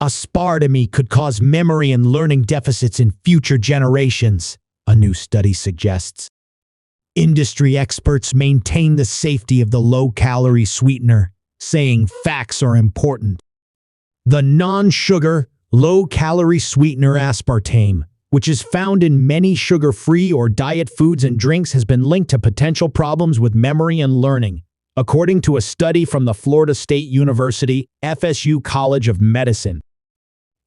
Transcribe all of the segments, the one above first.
Aspartame could cause memory and learning deficits in future generations, a new study suggests. Industry experts maintain the safety of the low-calorie sweetener, saying facts are important. The non-sugar, low-calorie sweetener aspartame, which is found in many sugar-free or diet foods and drinks, has been linked to potential problems with memory and learning, according to a study from the Florida State University FSU College of Medicine.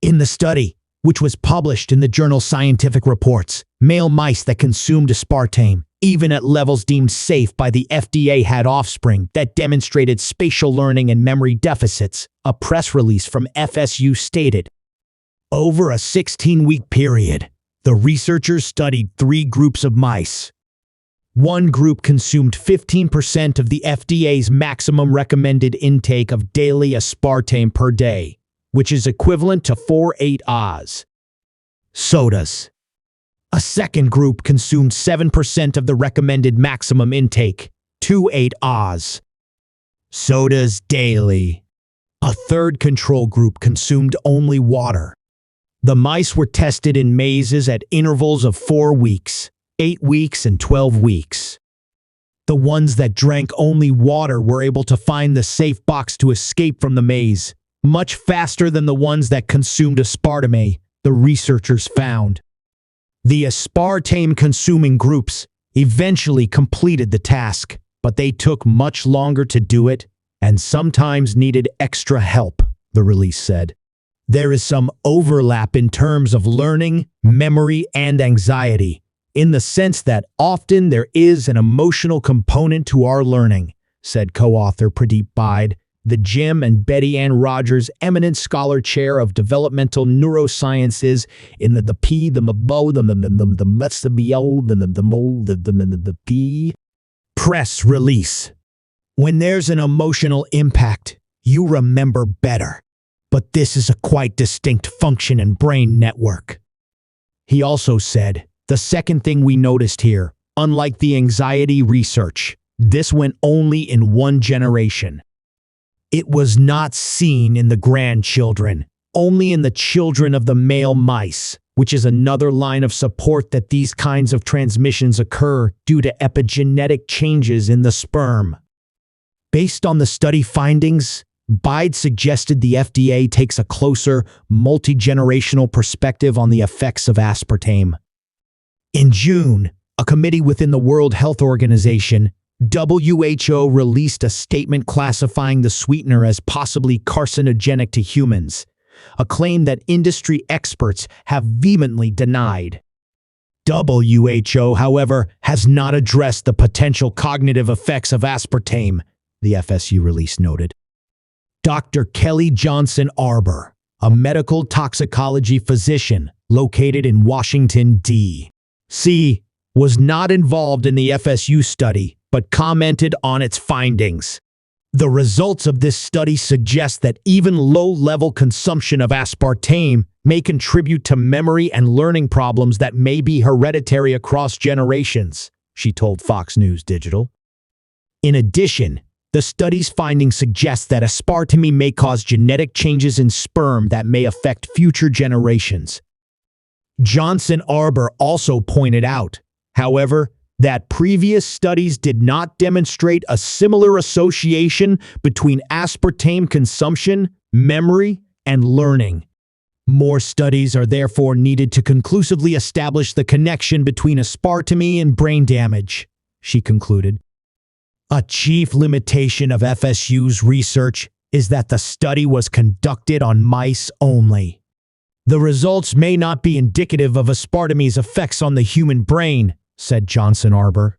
In the study, which was published in the journal Scientific Reports, male mice that consumed aspartame, even at levels deemed safe by the FDA, had offspring that demonstrated spatial learning and memory deficits, a press release from FSU stated. Over a 16-week period, the researchers studied 3 groups of mice. One group consumed 15% of the FDA's maximum recommended intake of daily aspartame per day, which is equivalent to 4 8 sodas. A second group consumed 7% of the recommended maximum intake, 2 8 sodas daily. A third control group consumed only water. The mice were tested in mazes at intervals of 4 weeks, 8 weeks, and 12 weeks. The ones that drank only water were able to find the safe box to escape from the maze, much faster than the ones that consumed aspartame, the researchers found. The aspartame-consuming groups eventually completed the task, but they took much longer to do it and sometimes needed extra help, the release said. There is some overlap in terms of learning, memory, and anxiety, in the sense that often there is an emotional component to our learning, said co-author Pradeep Bide, the Jim and Betty Ann Rogers Eminent Scholar Chair of Developmental Neurosciences in the press release. When there's an emotional impact, you remember better. But this is a quite distinct function and brain network. He also said, the second thing we noticed here, unlike the anxiety research, this went only in 1 generation. It was not seen in the grandchildren, only in the children of the male mice, which is another line of support that these kinds of transmissions occur due to epigenetic changes in the sperm. Based on the study findings, Bide suggested the FDA takes a closer, multi-generational perspective on the effects of aspartame. In June, a committee within the World Health Organization, WHO, released a statement classifying the sweetener as possibly carcinogenic to humans, a claim that industry experts have vehemently denied. WHO, however, has not addressed the potential cognitive effects of aspartame, the FSU release noted. Dr. Kelly Johnson Arbor, a medical toxicology physician located in Washington, D.C., was not involved in the FSU study, but commented on its findings. The results of this study suggest that even low-level consumption of aspartame may contribute to memory and learning problems that may be hereditary across generations, she told Fox News Digital. In addition, the study's findings suggest that aspartame may cause genetic changes in sperm that may affect future generations. Johnson Arbor also pointed out, however, that previous studies did not demonstrate a similar association between aspartame consumption, memory, and learning. More studies are therefore needed to conclusively establish the connection between aspartame and brain damage, she concluded. A chief limitation of FSU's research is that the study was conducted on mice only. The results may not be indicative of aspartame's effects on the human brain, said Johnson Arbor.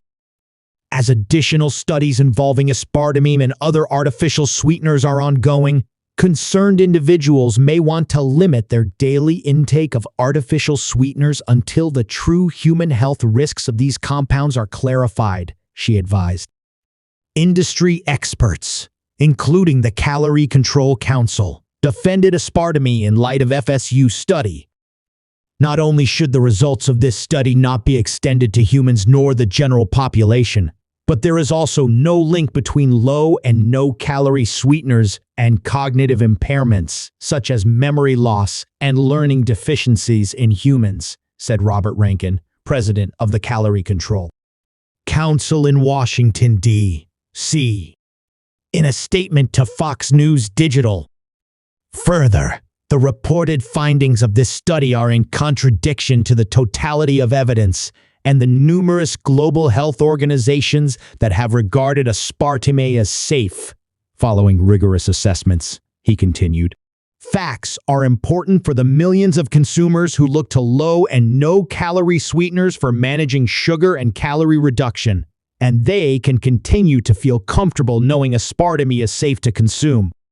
As additional studies involving aspartame and other artificial sweeteners are ongoing, concerned individuals may want to limit their daily intake of artificial sweeteners until the true human health risks of these compounds are clarified, she advised. Industry experts, including the Calorie Control Council, defended aspartame in light of FSU's study. Not only should the results of this study not be extended to humans nor the general population, But there is also no link between low and no-calorie sweeteners and cognitive impairments, such as memory loss and learning deficiencies in humans, said Robert Rankin, president of the Calorie Control Council in Washington, D.C., in a statement to Fox News Digital. Further, the reported findings of this study are in contradiction to the totality of evidence and the numerous global health organizations that have regarded aspartame as safe, following rigorous assessments, he continued. Facts are important for the millions of consumers who look to low and no-calorie sweeteners for managing sugar and calorie reduction, and they can continue to feel comfortable knowing aspartame is safe to consume.